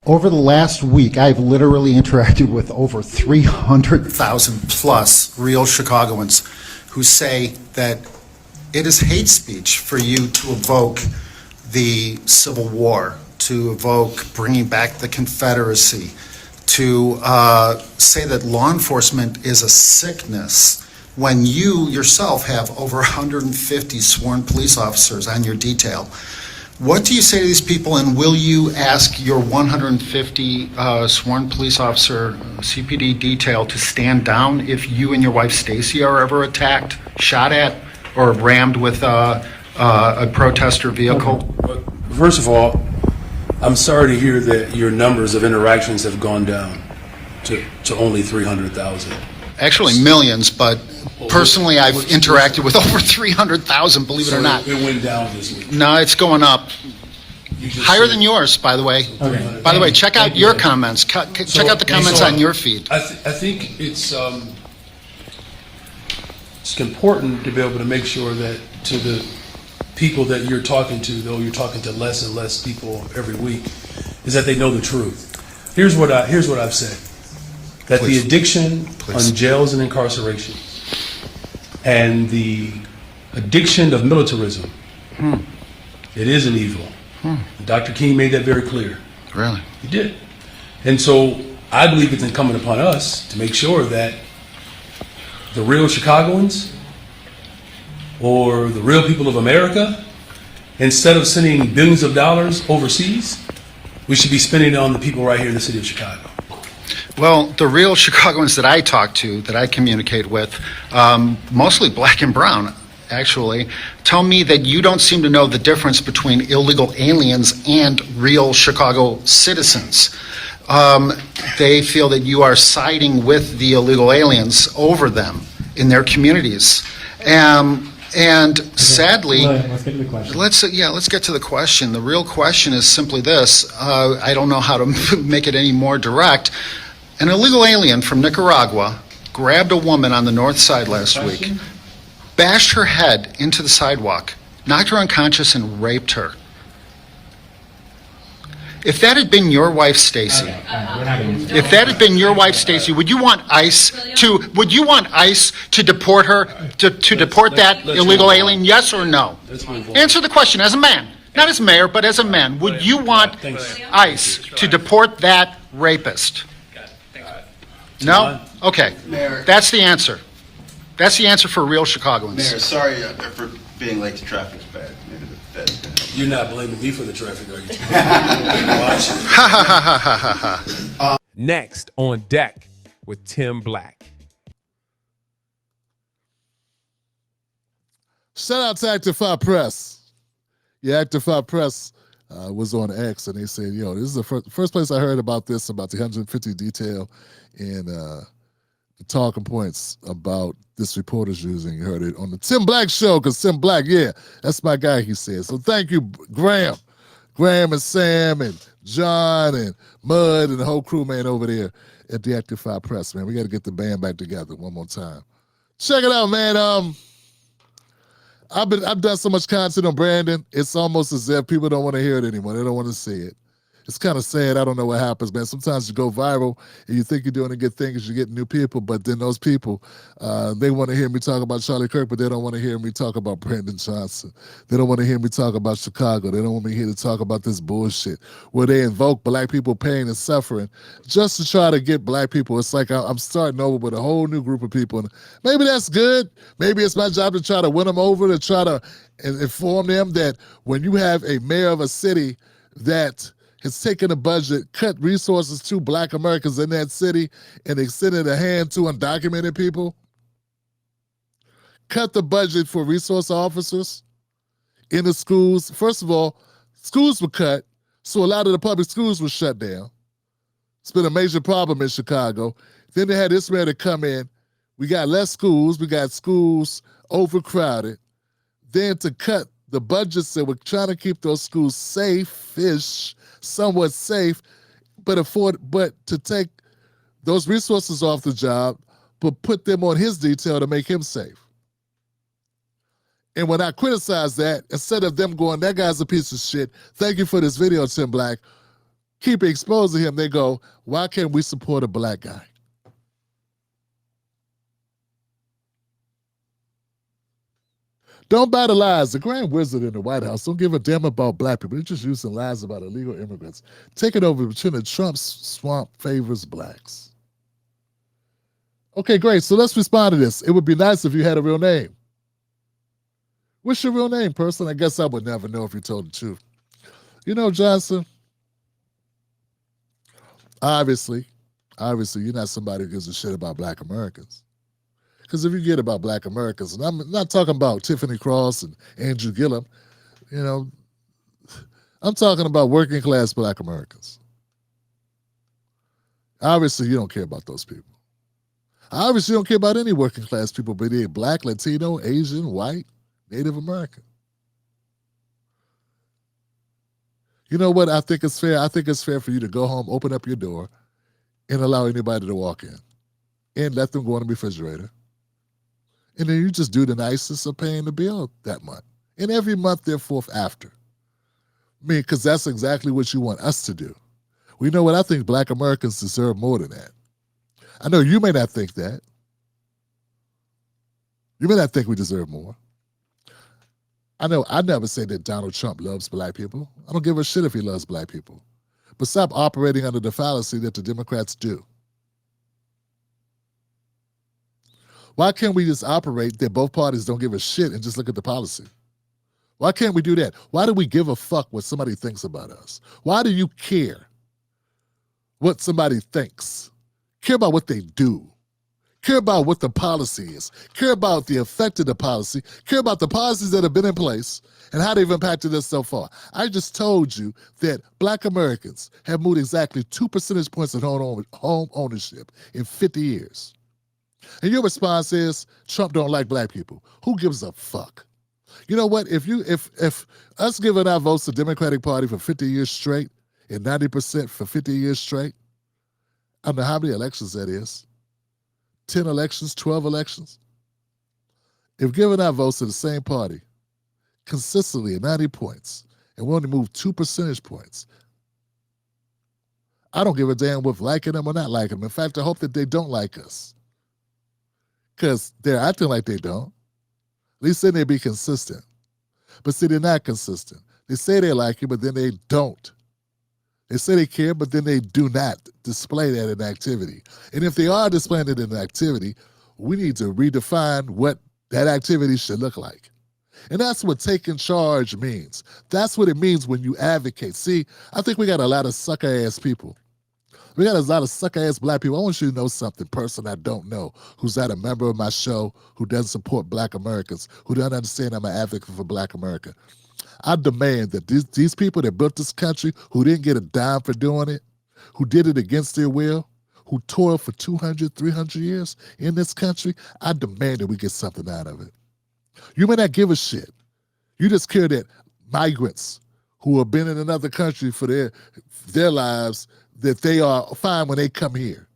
Over the last week, I've literally interacted with over 300,000 plus real Chicagoans who say that it is hate speech for you to evoke the Civil War, to evoke bringing back the Confederacy, to say that law enforcement is a sickness when you yourself have over 150 sworn police officers on your detail. What do you say to these people, and will you ask your 150 sworn police officer CPD detail to stand down if you and your wife Stacy are ever attacked, shot at, or rammed with a protester vehicle? First of all, I'm sorry to hear that your numbers of interactions have gone down to only 300,000. Actually millions, but personally I've interacted with over 300,000, believe it or not. It went down this week. No, it's going up. Higher than yours, by the way. Okay. By the way, check out your comments. Check out the comments on your feed. I think it's important to be able to make sure that to the people that you're talking to, though you're talking to less and less people every week, is that they know the truth. Here's what I've said. That Please. The addiction Please. on jails and incarceration and the addiction of militarism, it is an evil. Dr. King made that very clear. Really? He did. And so I believe it's incumbent upon us to make sure that the real Chicagoans or the real people of America, instead of sending billions of dollars overseas, we should be spending it on the people right here in the city of Chicago. Well, the real Chicagoans that I talk to, that I communicate with, mostly black and brown, actually, tell me that you don't seem to know the difference between illegal aliens and real Chicago citizens. They feel that you are siding with the illegal aliens over them in their communities. And sadly, let's get to the question. Let's get to the question. The real question is simply this. I don't know how to make it any more direct. An illegal alien from Nicaragua grabbed a woman on the north side last week, bashed her head into the sidewalk, knocked her unconscious, and raped her. If that had been your wife, Stacy, if that had been your wife, Stacy, would you want ICE to deport her, to deport that illegal alien? Yes or no? Answer the question as a man, not as mayor, but as a man. Would you want ICE to deport that rapist? No? Okay. Mayor. That's the answer. That's the answer for real Chicagoans. Mayor, sorry for being late to traffic's bad. Maybe the Fed's gonna help. You're not blaming me for the traffic, are you? Ha ha ha ha ha ha. Next on deck with Tim Black. Shout out to Active 5 Press. Yeah, Active 5 Press was on X, and they said, this is the first place I heard about this, about the 150 detail and the talking points about this reporter's using. You heard it on the Tim Black Show, because Tim Black, that's my guy, he said. So thank you, Graham and Sam and John and Mud and the whole crew, man, over there at the Active 5 Press, man. We got to get the band back together one more time. Check it out, man. I've done so much content on Brandon, it's almost as if people don't want to hear it anymore. They don't want to see it. It's kind of sad. I don't know what happens, man. Sometimes you go viral and you think you're doing a good thing because you get new people, but then those people, they want to hear me talk about Charlie Kirk, but they don't want to hear me talk about Brandon Johnson. They don't want to hear me talk about Chicago. They don't want me here to talk about this bullshit where they invoke black people pain and suffering just to try to get black people. It's like I'm starting over with a whole new group of people. And maybe that's good. Maybe it's my job to try to win them over, to try to inform them that when you have a mayor of a city that has taken a budget, cut resources to black Americans in that city, and extended a hand to undocumented people, cut the budget for resource officers in the schools. First of all, schools were cut, so a lot of the public schools were shut down. It's been a major problem in Chicago. Then they had this mayor to come in. We got less schools. We got schools overcrowded. Then to cut the budgets that were trying to keep those schools safe-ish, somewhat safe, but to take those resources off the job, but put them on his detail to make him safe. And when I criticize that, instead of them going, that guy's a piece of shit, thank you for this video, Tim Black, keep exposing him, they go, why can't we support a black guy? Don't buy the lies. The Grand Wizard in the White House don't give a damn about black people. They're just using lies about illegal immigrants. Take it over between Trump's swamp favors blacks. Okay, great. So let's respond to this. It would be nice if you had a real name. What's your real name, person? I guess I would never know if you told the truth. You know, Johnson, obviously, you're not somebody who gives a shit about black Americans. Because if you get about black Americans, and I'm not talking about Tiffany Cross and Andrew Gillum, you know, I'm talking about working class black Americans. Obviously, you don't care about those people. Obviously, you don't care about any working class people, be they black, Latino, Asian, white, Native American. You know what? I think it's fair. I think it's fair for you to go home, open up your door, and allow anybody to walk in, and let them go in the refrigerator. And then you just do the nicest of paying the bill that month. And every month, therefore, after. I mean, because that's exactly what you want us to do. We know what I think black Americans deserve more than that. I know you may not think that. You may not think we deserve more. I know I never say that Donald Trump loves black people. I don't give a shit if he loves black people. But stop operating under the fallacy that the Democrats do. Why can't we just operate that both parties don't give a shit and just look at the policy? Why can't we do that? Why do we give a fuck what somebody thinks about us? Why do you care what somebody thinks? Care about what they do. Care about what the policy is. Care about the effect of the policy. Care about the policies that have been in place and how they've impacted us so far. I just told you that black Americans have moved exactly 2 percentage points in home ownership in 50 years. And your response is, Trump don't like black people. Who gives a fuck? You know what? If us giving our votes to the Democratic Party for 50 years straight and 90% for 50 years straight, I don't know how many elections that is. 10 elections, 12 elections. If giving our votes to the same party consistently at 90 points and we only move 2 percentage points, I don't give a damn with liking them or not liking them. In fact, I hope that they don't like us. Because they're acting like they don't. At least then they be consistent. But see, they're not consistent. They say they like you, but then they don't. They say they care, but then they do not display that in activity. And if they are displaying it in activity, we need to redefine what that activity should look like. And that's what taking charge means. That's what it means when you advocate. See, I think we got a lot of sucker-ass people. We got a lot of sucker-ass black people. I want you to know something, person I don't know, who's not a member of my show, who doesn't support black Americans, who doesn't understand I'm an advocate for black America. I demand that these people that built this country, who didn't get a dime for doing it, who did it against their will, who toiled for 200, 300 years in this country, I demand that we get something out of it. You may not give a shit. You just care that migrants who have been in another country for their lives, that they are fine when they come here.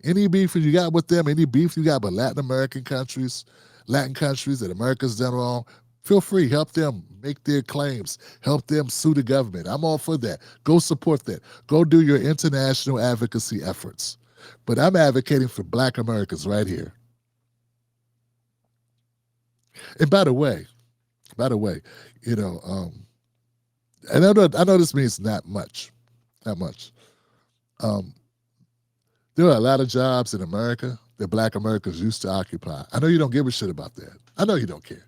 Any beef you got with them, any beef you got with Latin countries that America's done wrong, feel free, help them make their claims, help them sue the government. I'm all for that. Go support that. Go do your international advocacy efforts. But I'm advocating for black Americans right here. And by the way, you know, and I know this means not much. There are a lot of jobs in America that black Americans used to occupy. I know you don't give a shit about that. I know you don't care.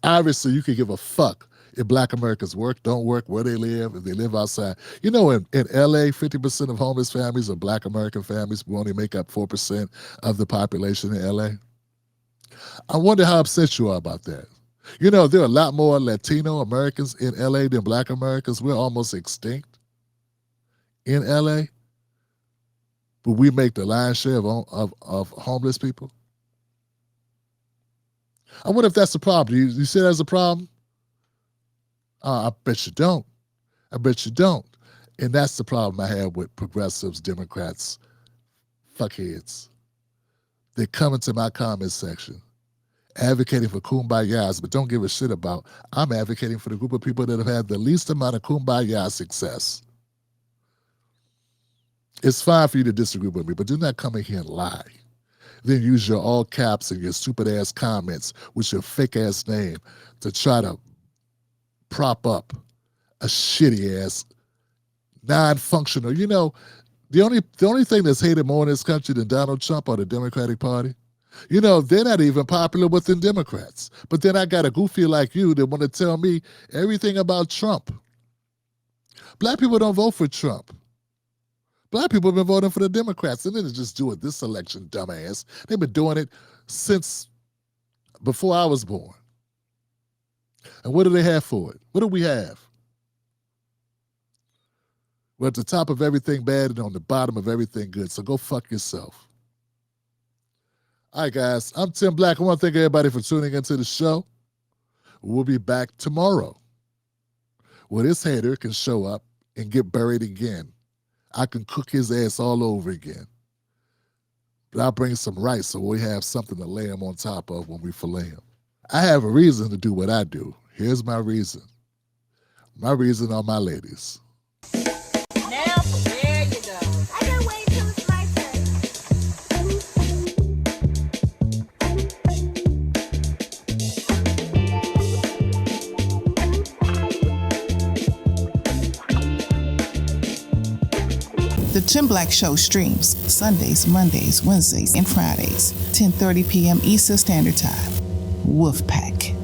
Obviously, you can give a fuck if black Americans work, don't work, where they live, if they live outside. You know, in LA, 50% of homeless families are black American families. We only make up 4% of the population in LA. I wonder how upset you are about that. You know, there are a lot more Latino Americans in LA than black Americans. We're almost extinct in LA, but we make the lion's share of homeless people. I wonder if that's a problem. You see that as a problem? I bet you don't. I bet you don't. And that's the problem I have with progressives, Democrats, fuckheads. They come into my comment section advocating for kumbayas, but don't give a shit about, I'm advocating for the group of people that have had the least amount of kumbaya success. It's fine for you to disagree with me, but do not come in here and lie. Then use your all caps and your stupid ass comments with your fake ass name to try to prop up a shitty ass, non-functional. You know, the only thing that's hated more in this country than Donald Trump or the Democratic Party, you know, they're not even popular within Democrats. But then I got a goofy like you that want to tell me everything about Trump. Black people don't vote for Trump. Black people have been voting for the Democrats, and then they just do it this election, dumbass. They've been doing it since before I was born. And what do they have for it? What do we have? We're at the top of everything bad and on the bottom of everything good, so go fuck yourself. All right, guys, I'm Tim Black. I want to thank everybody for tuning into the show. We'll be back tomorrow where this hater can show up and get buried again. I can cook his ass all over again. But I'll bring some rice so we have something to lay him on top of when we fillet him. I have a reason to do what I do. Here's my reason. My reason are my ladies. Now, there you go. I can't wait till it's my The Tim Black Show streams Sundays, Mondays, Wednesdays, and Fridays, 10:30 p.m. Eastern Standard Time. Wolfpack.